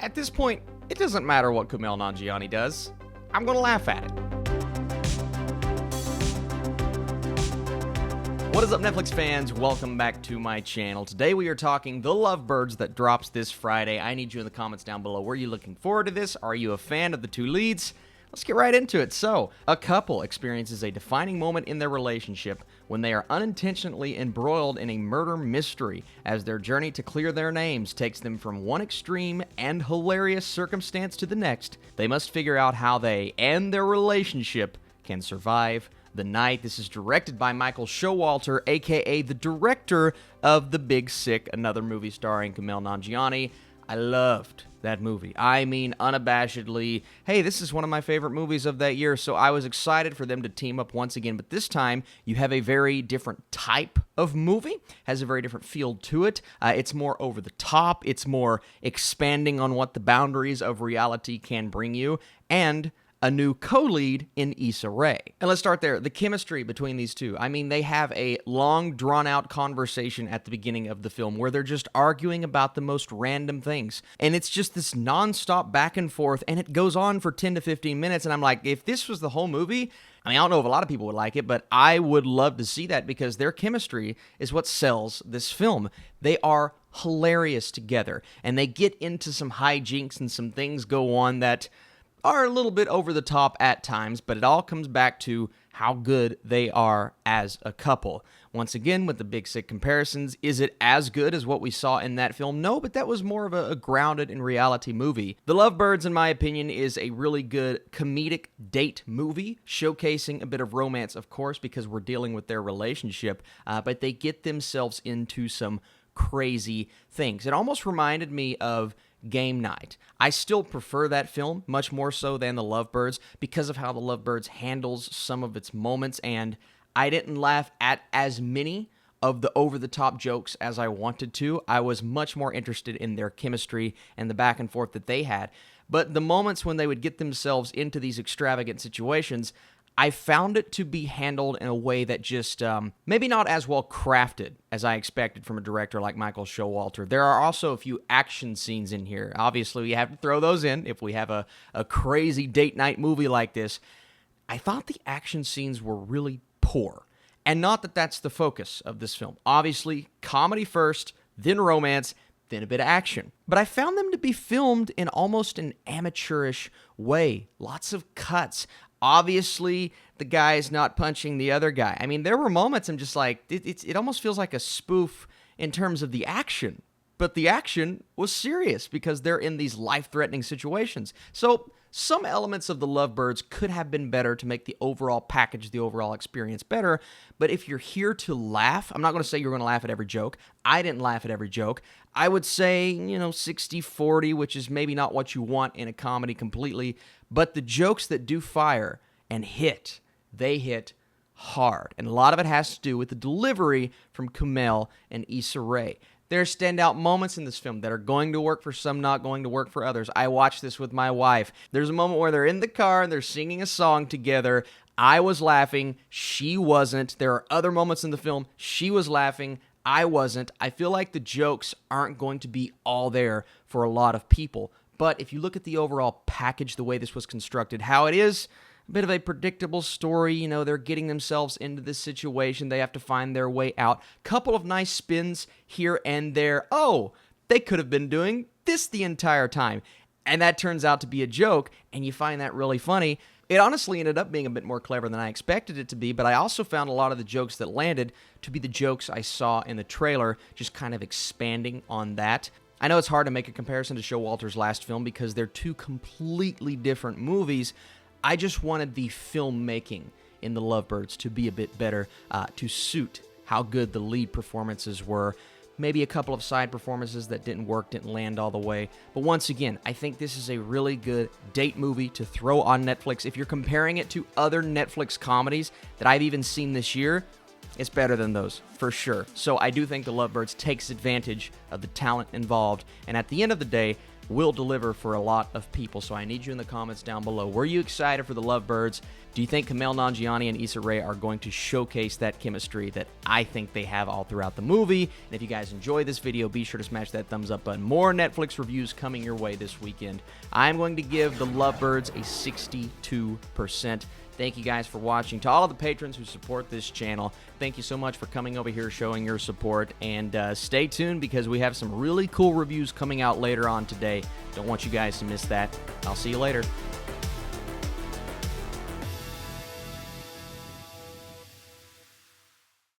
At this point, it doesn't matter what Kumail Nanjiani does. I'm gonna laugh at it. What is up, Netflix fans? Welcome back to my channel. Today we are talking The Lovebirds that drops this Friday. I need you in the comments down below. Were you looking forward to this? Are you a fan of the two leads? Let's get right into it. So, a couple experiences a defining moment in their relationship when they are unintentionally embroiled in a murder mystery as their journey to clear their names takes them from one extreme and hilarious circumstance to the next. They must figure out how they and their relationship can survive the night. This is directed by Michael Showalter, aka the director of The Big Sick, another movie starring Kumail Nanjiani. I loved that movie. I mean, unabashedly, hey, this is one of my favorite movies of that year, so I was excited for them to team up once again, but this time, you have a very different type of movie, has a very different feel to it. It's more over the top, it's more expanding on what the boundaries of reality can bring you, and a new co-lead in Issa. And let's start there. The chemistry between these two. I mean, they have a long, drawn-out conversation at the beginning of the film where they're just arguing about the most random things. And it's just this non-stop back and forth, and it goes on for 10 to 15 minutes. And I'm like, if this was the whole movie, I mean, I don't know if a lot of people would like it, but I would love to see that because their chemistry is what sells this film. They are hilarious together, and they get into some hijinks and some things go on that are a little bit over the top at times, but it all comes back to how good they are as a couple. Once again, with the Big Sick comparisons, is it as good as what we saw in that film? No, but that was more of a grounded in reality movie. The Lovebirds, in my opinion, is a really good comedic date movie, showcasing a bit of romance, of course, because we're dealing with their relationship, but they get themselves into some crazy things. It almost reminded me of Game Night. I still prefer that film much more so than The Lovebirds because of how The Lovebirds handles some of its moments, and I didn't laugh at as many of the over-the-top jokes as I wanted to. I was much more interested in their chemistry and the back and forth that they had. But the moments when they would get themselves into these extravagant situations, I found it to be handled in a way that just maybe not as well crafted as I expected from a director like Michael Showalter. There are also a few action scenes in here. Obviously, we have to throw those in if we have a crazy date night movie like this. I thought the action scenes were really poor. And not that that's the focus of this film. Obviously, comedy first, then romance, then a bit of action. But I found them to be filmed in almost an amateurish way. Lots of cuts. Obviously, the guy is not punching the other guy. I mean, there were moments I'm just like, it almost feels like a spoof in terms of the action. But the action was serious because they're in these life-threatening situations. So some elements of The Lovebirds could have been better to make the overall package, the overall experience better. But if you're here to laugh, I'm not going to say you're going to laugh at every joke. I didn't laugh at every joke. I would say, 60-40, which is maybe not what you want in a comedy completely. But the jokes that do fire and hit, they hit hard. And a lot of it has to do with the delivery from Kumail and Issa. There are standout moments in this film that are going to work for some, not going to work for others. I watched this with my wife. There's a moment where they're in the car and they're singing a song together. I was laughing. She wasn't. There are other moments in the film. She was laughing. I wasn't. I feel like the jokes aren't going to be all there for a lot of people. But if you look at the overall package, the way this was constructed, how it is a bit of a predictable story. They're getting themselves into this situation. They have to find their way out. Couple of nice spins here and there. Oh, they could have been doing this the entire time. And that turns out to be a joke, and you find that really funny. It honestly ended up being a bit more clever than I expected it to be, but I also found a lot of the jokes that landed to be the jokes I saw in the trailer, just kind of expanding on that. I know it's hard to make a comparison to Showalter's last film because they're two completely different movies. I just wanted the filmmaking in The Lovebirds to be a bit better to suit how good the lead performances were. Maybe a couple of side performances that didn't land all the way. But once again, I think this is a really good date movie to throw on Netflix. If you're comparing it to other Netflix comedies that I've even seen this year, it's better than those, for sure. So I do think The Lovebirds takes advantage of the talent involved. And at the end of the day, will deliver for a lot of people. So I need you in the comments down below. Were you excited for the Lovebirds? Do you think Kumail Nanjiani and Issa are going to showcase that chemistry that I think they have all throughout the movie? And if you guys enjoy this video, be sure to smash that thumbs up button. More Netflix reviews coming your way this weekend. I'm going to give the Lovebirds a 62%. Thank you guys for watching. To all of the patrons who support this channel, thank you so much for coming over here, showing your support. And stay tuned because we have some really cool reviews coming out later on today. Don't want you guys to miss that. I'll see you later.